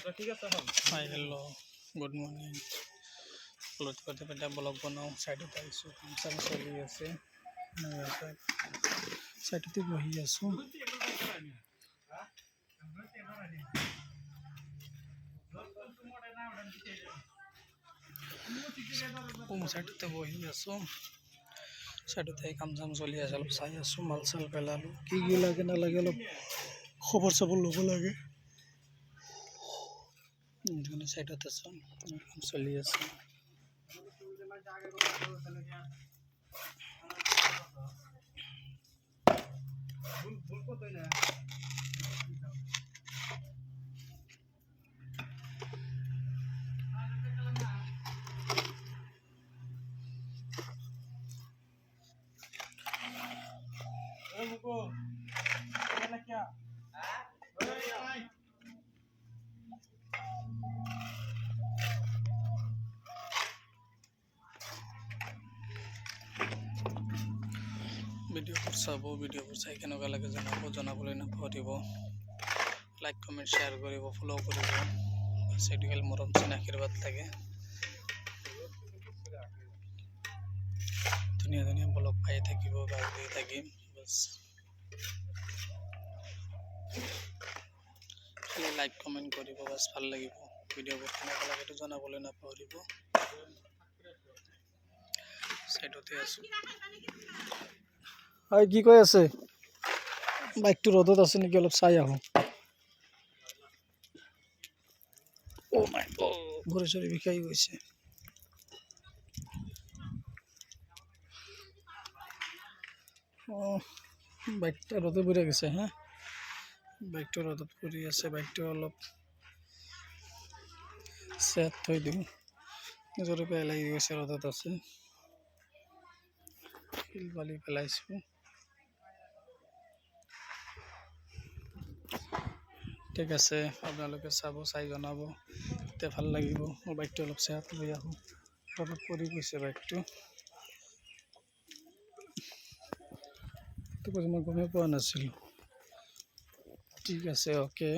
hi hello' good morning লুট করতে পেটা ব্লগ বনাওঁ সাইডতে আইছোঁ কাম চাম চলি আছে সাইডতে বহি আছোঁ সাইডতে বহি আছোঁ সাইডতে কাম চাম চলি আছে অলপ চাই আছোঁ মাল চাল পেলালোঁ কি লাগে নালাগে অলপ খবৰ চবৰ ল'ব লাগে সাইডত আছোঁ কাম চলি আছে ভিডিঅ'বোৰ চাব ভিডিঅ'বোৰ চাই কেনেকুৱা লাগে জনাবলৈ নাপাহৰিব লাইক কমেণ্ট শ্বেয়াৰ কৰিব ফ'ল' কৰিব সেইটোৱেল মৰম চেন আশীৰ্বাদ থাকে ধুনীয়া ধুনীয়া ব্লগ পাই থাকিব গাঁৱতে থাকিম বছ খালি লাইক কমেণ্ট কৰিব বছ ভাল লাগিব ভিডিঅ'বোৰ কেনেকুৱা লাগে সেইটো জনাবলৈ নাপাহৰিব সাইডতে আছোঁ হয় কি কৈ আছে বাইকটো ৰ'দত আছে নেকি অলপ চাই আহোঁ অ' মাই গড ভৰি চৰি বিষাই গৈছে অঁ বাইকটা ৰ'দত পৰি গৈছে হা বাইকটো ৰ'দত পৰি আছে বাইকটো অলপ চেট থৈ দিওঁ নিজৰে বেয়া লাগি গৈছে ৰ'দত আছে শিল বালি পেলাইছোঁ ঠিক আছে আপোনালোকে চাব চাই জনাব তেতিয়া ভাল লাগিব মোৰ বাইকটো অলপ চেহাত লৈ আহোঁ ৰ'দত পৰি গৈছে বাইকটো মই গমেই পোৱা নাছিলোঁ ঠিক আছে অ'কে